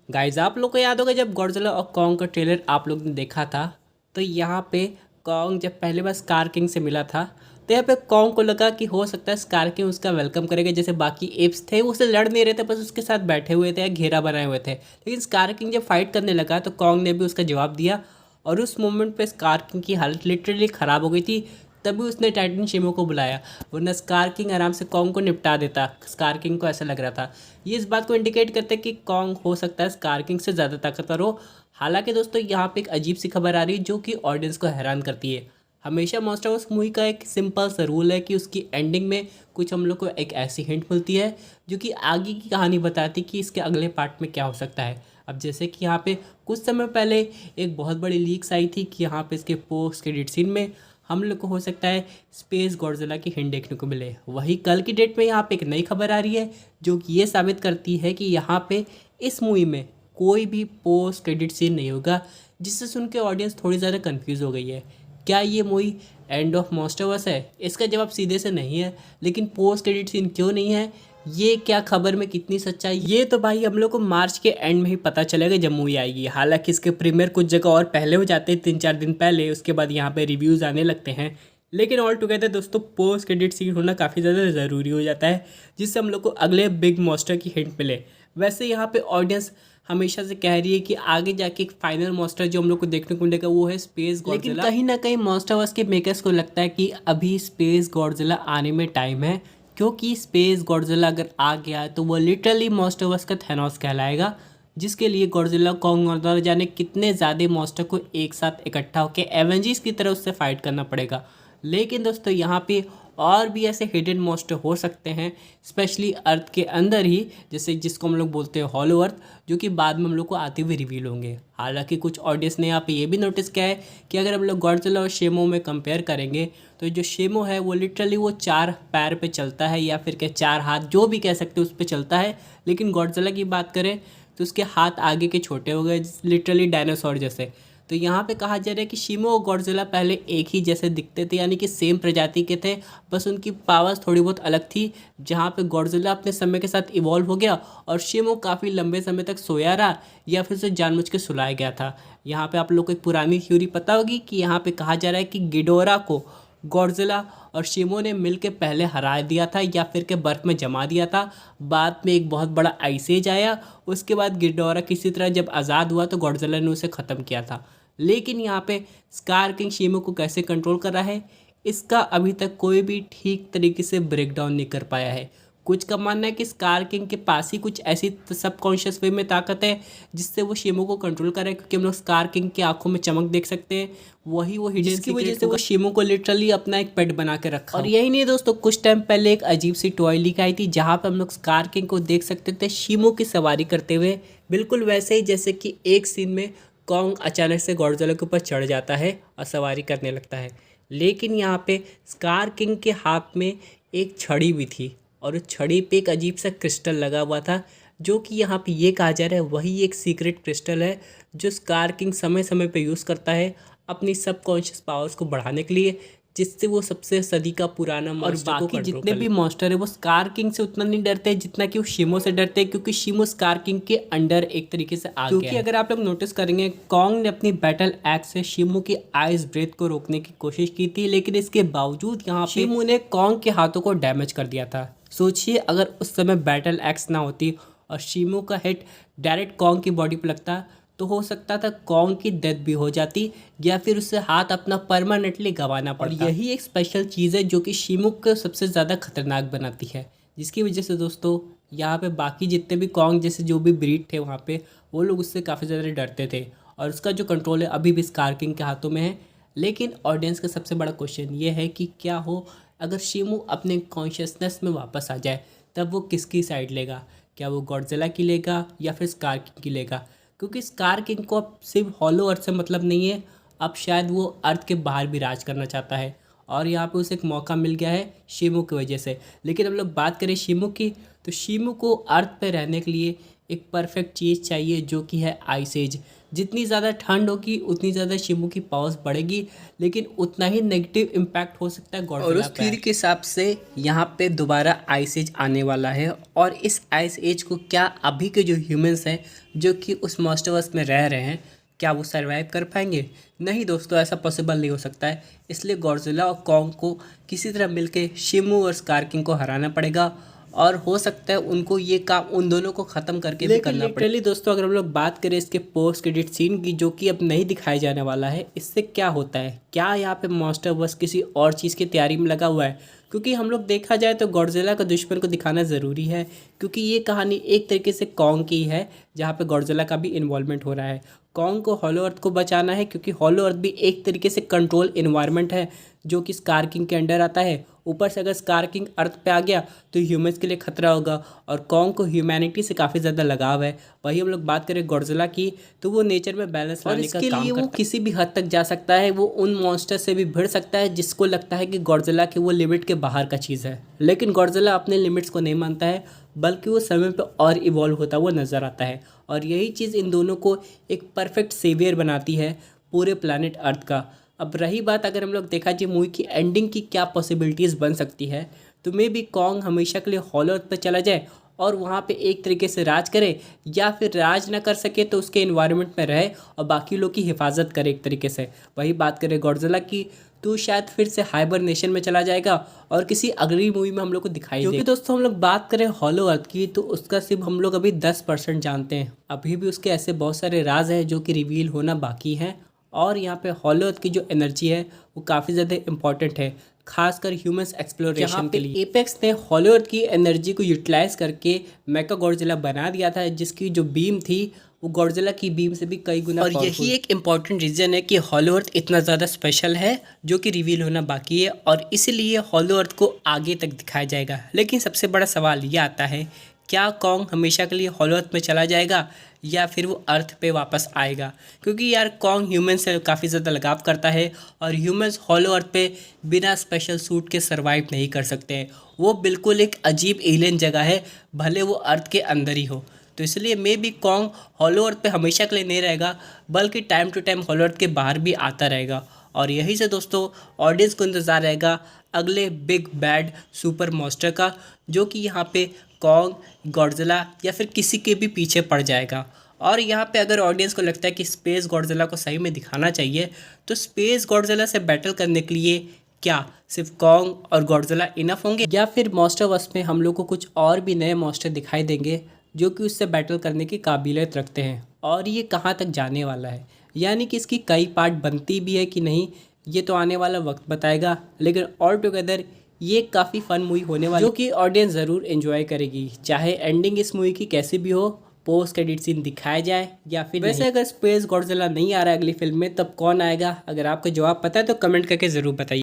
Guys आप लोग को याद होगा जब गॉडजिला और कॉन्ग का ट्रेलर आप लोग ने देखा था, तो यहाँ पे कॉन्ग जब पहली बार स्कार किंग से मिला था, तो यहाँ पे कॉन्ग को लगा कि हो सकता है स्कार किंग उसका वेलकम करेगा। जैसे बाकी एप्स थे वो उससे लड़ नहीं रहे थे, बस उसके साथ बैठे हुए थे या घेरा बनाए हुए थे। लेकिन स्कार किंग जब फाइट करने लगा तो कॉन्ग ने भी उसका जवाब दिया और उस मोमेंट पे स्कार किंग की हालत लिटरली ख़राब हो गई थी। तभी उसने टाइटन शेमो को बुलाया, वरना स्कार किंग आराम से कॉन्ग को निपटा देता। स्कार किंग को ऐसा लग रहा था। ये इस बात को इंडिकेट करते हैं कि कॉन्ग हो सकता है स्कार किंग से ज़्यादा ताकतवर हो। हालांकि दोस्तों यहाँ पे एक अजीब सी खबर आ रही है जो कि ऑडियंस को हैरान करती है। हमेशा मॉन्स्टर वर्स मूवी का एक सिंपल सा रूल है कि उसकी एंडिंग में कुछ हम लोग को एक ऐसी हिंट मिलती है जो कि आगे की कहानी बताती कि इसके अगले पार्ट में क्या हो सकता है। अब जैसे कि यहाँ पे कुछ समय पहले एक बहुत बड़ी लीक्स आई थी कि यहाँ पे इसके पोस्ट क्रेडिट सीन में हम लोग को हो सकता है स्पेस गॉडजिला की हिंट देखने को मिले। वही कल की डेट में यहाँ पे एक नई खबर आ रही है जो कि ये साबित करती है कि यहाँ पे इस मूवी में कोई भी पोस्ट क्रेडिट सीन नहीं होगा, जिससे सुन के ऑडियंस थोड़ी ज़्यादा कंफ्यूज हो गई है। क्या ये मूवी एंड ऑफ मॉन्स्टरवर्स है? इसका जवाब सीधे से नहीं है। लेकिन पोस्ट क्रेडिट सीन क्यों नहीं है, ये क्या खबर में कितनी सच्चाई, ये तो भाई हम लोग को मार्च के एंड में ही पता चलेगा जब मूवी आएगी। हालांकि इसके प्रीमियर कुछ जगह और पहले हो जाते हैं, 3-4 दिन पहले, उसके बाद यहाँ पे रिव्यूज़ आने लगते हैं। लेकिन ऑल टुगेदर दोस्तों पोस्ट क्रेडिट सीन होना काफ़ी ज़्यादा ज़रूरी हो जाता है, जिससे हम लोग को अगले बिग मॉन्स्टर की हिंट मिले। वैसे यहाँ पे ऑडियंस हमेशा से कह रही है कि आगे जाके एक फाइनल मॉन्स्टर जो हम लोग को देखने को मिलेगा वो है स्पेस गॉडजिला। लेकिन कहीं ना कहीं मॉन्स्टरवर्स के मेकर्स को लगता है कि अभी स्पेस गॉडजिला आने में टाइम है, क्योंकि स्पेस गॉडजिला अगर आ गया तो वो लिटरली मॉन्स्टरवर्स का थैनोस कहलाएगा, जिसके लिए गॉडजिला कॉन्ग और न जाने कितने ज़्यादा मॉन्स्टर को एक साथ इकट्ठा होकर एवेंजर्स की तरह उससे फाइट करना पड़ेगा। लेकिन दोस्तों यहाँ पे और भी ऐसे हिडन मॉन्स्टर हो सकते हैं, स्पेशली अर्थ के अंदर ही, जैसे जिसको हम लोग बोलते हैं हॉलो अर्थ, जो कि बाद में हम लोग को आते हुए रिवील होंगे। हालांकि कुछ ऑडियंस ने यहाँ पे ये भी नोटिस किया है कि अगर हम लोग गॉडजिला और शेमो में कंपेयर करेंगे तो जो शेमो है वो लिटरली वो 4 पैर पे चलता है, या फिर क्या 4 हाथ जो भी कह सकते हैं उस पर चलता है। लेकिन गॉडजिला की बात करें तो उसके हाथ आगे के छोटे हो गए, लिटरली डायनासोर जैसे। तो यहाँ पे कहा जा रहा है कि शिमो और गॉडजिला पहले एक ही जैसे दिखते थे, यानी कि सेम प्रजाति के थे, बस उनकी पावर्स थोड़ी बहुत अलग थी। जहाँ पे गॉडजिला अपने समय के साथ इवॉल्व हो गया और शिमो काफ़ी लंबे समय तक सोया रहा, या फिर उसे जानबूझ के सुलाया गया था। यहाँ पे आप लोग को एक पुरानी थ्योरी पता होगी कि यहाँ पे कहा जा रहा है कि गिडोरा को गॉडजिला और शिमो ने मिलकर पहले हरा दिया था, या फिर के बर्फ में जमा दिया था। बाद में एक बहुत बड़ा आइस एज आया, उसके बाद गिडोरा किसी तरह जब आज़ाद हुआ तो गॉडजिला ने उसे ख़त्म किया था। लेकिन यहाँ पे स्कार किंग शिमो को कैसे कंट्रोल कर रहा है, इसका अभी तक कोई भी ठीक तरीके से ब्रेक डाउन नहीं कर पाया है। कुछ का मानना है कि स्कार किंग के पास ही कुछ ऐसी सबकॉन्शियस वे में ताकत है जिससे वो शिमो को कंट्रोल करे, क्योंकि हम लोग स्कार किंग की आंखों में चमक देख सकते हैं। वही वो हिडन जिसकी वजह से वो शिमो को लिटरली अपना एक पेट बना के रखा। और यही नहीं दोस्तों, कुछ टाइम पहले एक अजीब सी टॉय लीक आई थी जहाँ पे हम लोग स्कार किंग को देख सकते थे शिमो की सवारी करते हुए, बिल्कुल वैसे ही जैसे कि एक सीन में कॉन्ग अचानक से गॉडजिला के ऊपर चढ़ जाता है और सवारी करने लगता है। लेकिन यहाँ पे स्कार किंग के हाथ में एक छड़ी भी थी, और उस छड़ी पे एक अजीब सा क्रिस्टल लगा हुआ था, जो कि यहाँ पे ये कहा जा रहा है वही एक सीक्रेट क्रिस्टल है जो स्कार किंग समय समय पे यूज़ करता है अपनी सबकॉन्शियस पावर्स को बढ़ाने के लिए, जिससे वो सबसे सदी का पुराना मॉन्स्टर और बाकी जितने भी मॉन्स्टर है वो स्कार किंग से उतना नहीं डरते हैं जितना कि वो शिमो से डरते हैं, क्योंकि शिमो स्कार किंग के अंडर एक तरीके से आ गया है। क्योंकि अगर आप लोग नोटिस करेंगे कॉन्ग ने अपनी बैटल एक्स से शिमो की आइस ब्रेथ को रोकने की कोशिश की थी, लेकिन इसके बावजूद यहाँ पे शिमो ने कॉन्ग के हाथों को डैमेज कर दिया था। सोचिए अगर उस समय बैटल एक्स ना होती और शिमो का हिट डायरेक्ट कॉन्ग की बॉडी पर लगता तो हो सकता था कॉन्ग की डेथ भी हो जाती, या फिर उससे हाथ अपना परमानेंटली गंवाना पड़ता। और यही एक स्पेशल चीज़ है जो कि शिमो को सबसे ज़्यादा खतरनाक बनाती है, जिसकी वजह से दोस्तों यहाँ पे बाकी जितने भी कॉन्ग जैसे जो भी ब्रीड थे वहाँ पे वो लोग उससे काफ़ी ज़्यादा डरते थे, और उसका जो कंट्रोल है अभी भी स्कार किंग के हाथों में है। लेकिन ऑडियंस का सबसे बड़ा क्वेश्चन ये है कि क्या हो अगर शिमो अपने कॉन्शियसनेस में वापस आ जाए, तब वो किसकी साइड लेगा? क्या वो गॉडजिला की लेगा या फिर स्कार किंग की लेगा? क्योंकि स्कार किंग को अब सिर्फ हॉलो अर्थ से मतलब नहीं है, अब शायद वो अर्थ के बाहर भी राज करना चाहता है, और यहाँ पे उसे एक मौका मिल गया है शिमो की वजह से। लेकिन हम लोग बात करें शिमो की, तो शिमो को अर्थ पे रहने के लिए एक परफेक्ट चीज़ चाहिए जो कि है आइस एज। जितनी ज़्यादा ठंड होगी उतनी ज़्यादा शिमू की पावर्स बढ़ेगी, लेकिन उतना ही नेगेटिव इम्पैक्ट हो सकता है और गॉडजिला उस पे। थ्योरी के हिसाब से यहाँ पे दोबारा आइस एज आने वाला है, और इस आइस एज को क्या अभी के जो ह्यूमंस हैं जो कि उस मॉन्स्टरवर्स में रह रहे हैं, क्या वो सरवाइव कर पाएंगे? नहीं दोस्तों, ऐसा पॉसिबल नहीं हो सकता है। इसलिए गॉडजिला और कॉन्ग को किसी तरह मिलके शिमू और स्कार किंग को हराना पड़ेगा, और हो सकता है उनको ये काम उन दोनों को ख़त्म करके भी करना पड़े। लिटरली दोस्तों, अगर हम लोग बात करें इसके पोस्ट क्रेडिट सीन की, जो कि अब नहीं दिखाया जाने वाला है, इससे क्या होता है? क्या यहाँ पे मॉन्स्टरवर्स किसी और चीज़ की तैयारी में लगा हुआ है? क्योंकि हम लोग देखा जाए तो गॉडजिला का दुश्मन को दिखाना ज़रूरी है, क्योंकि ये कहानी एक तरीके से कॉन्ग की है, जहाँ पे गॉडजिला का भी इन्वॉल्वमेंट हो रहा है। कॉन्ग को हॉलो अर्थ को बचाना है, क्योंकि हॉलो अर्थ भी एक तरीके से कंट्रोल इन्वायरमेंट है जो कि स्कार किंग के अंडर आता है। ऊपर से अगर स्कार किंग अर्थ पे आ गया तो ह्यूमंस के लिए खतरा होगा, और कॉन्ग को ह्यूमैनिटी से काफ़ी ज़्यादा लगाव है। वही हम लोग बात करें गॉडजिला की, तो वो नेचर में बैलेंस लाने का काम करता है। वो किसी भी हद तक जा सकता है, वो उन मॉन्स्टर से भी भिड़ सकता है जिसको लगता है कि गॉडजिला की वो लिमिट के बाहर का चीज़ है। लेकिन गॉडजिला अपने लिमिट्स को नहीं मानता है, बल्कि वो समय पर और इवॉल्व होता हुआ नज़र आता है। और यही चीज़ इन दोनों को एक परफेक्ट सेवियर बनाती है पूरे प्लानट अर्थ का। अब रही बात, अगर हम लोग देखा जाए मूवी की एंडिंग की क्या पॉसिबिलिटीज़ बन सकती है, तो मे बी कॉन्ग हमेशा के लिए हॉलो अर्थ पर चला जाए और वहाँ पे एक तरीके से राज करे, या फिर राज ना कर सके तो उसके इन्वायरमेंट में रहे और बाकी लोग की हिफाजत करे एक तरीके से। वही बात करें गॉडजिला की, तो शायद फिर से हाइबरनेशन में चला जाएगा और किसी अगली मूवी में हम लोग को दिखाई देगा। क्योंकि दोस्तों हम लोग बात करें हॉलो अर्थ की, तो उसका सिर्फ हम लोग अभी 10% जानते हैं। अभी भी उसके ऐसे बहुत सारे राज हैं जो कि रिवील होना बाकी हैं। और यहाँ पे हॉलो अर्थ की जो एनर्जी है वो काफ़ी ज़्यादा इंपॉर्टेंट है, खासकर ह्यूमंस एक्सप्लोरेशन के लिए। एपेक्स ने हॉलो अर्थ की एनर्जी को यूटिलाइज करके मेका गॉडजिला बना दिया था, जिसकी जो बीम थी वो गॉडजिला की बीम से भी कई गुना। और यही एक इम्पॉर्टेंट रीज़न है कि हॉलो अर्थ इतना ज़्यादा स्पेशल है जो कि रिवील होना बाकी है, और इसीलिए हॉलो अर्थ को आगे तक दिखाया जाएगा। लेकिन सबसे बड़ा सवाल ये आता है, क्या कॉन्ग हमेशा के लिए हॉलो अर्थ में चला जाएगा या फिर वो अर्थ पे वापस आएगा? क्योंकि यार कॉन्ग ह्यूमंस से काफ़ी ज़्यादा लगाव करता है, और ह्यूमंस हॉलो अर्थ पे बिना स्पेशल सूट के सर्वाइव नहीं कर सकते हैं। वो बिल्कुल एक अजीब एलियन जगह है, भले वो अर्थ के अंदर ही हो। तो इसलिए मे बी कॉन्ग हॉलो अर्थ पे हमेशा के लिए नहीं रहेगा, बल्कि टाइम टू टाइम हॉलो अर्थ के बाहर भी आता रहेगा। और यही से दोस्तों ऑडियंस को इंतज़ार रहेगा अगले बिग बैड सुपर मॉन्स्टर का, जो कि यहाँ पे कॉन्ग, गॉडजिला या फिर किसी के भी पीछे पड़ जाएगा। और यहाँ पे अगर ऑडियंस को लगता है कि स्पेस गॉडजिला को सही में दिखाना चाहिए, तो स्पेस गॉडजिला से बैटल करने के लिए क्या सिर्फ कॉन्ग और गॉडजिला इनफ होंगे, या फिर मॉन्स्टरवर्स में हम लोग को कुछ और भी नए मॉन्स्टर दिखाई देंगे जो कि उससे बैटल करने की काबिलियत रखते हैं? और ये कहाँ तक जाने वाला है, यानी कि इसकी कई पार्ट बनती भी है कि नहीं, ये तो आने वाला वक्त बताएगा। लेकिन ऑल टुगेदर ये काफ़ी फन मूवी होने वाली, जो कि ऑडियंस ज़रूर एंजॉय करेगी, चाहे एंडिंग इस मूवी की कैसी भी हो, पोस्ट क्रेडिट सीन दिखाया जाए या फिर वैसे नहीं। अगर स्पेस गॉडजिला नहीं आ रहा है अगली फिल्म में, तब कौन आएगा? अगर आपको जवाब पता है तो कमेंट करके ज़रूर बताइए।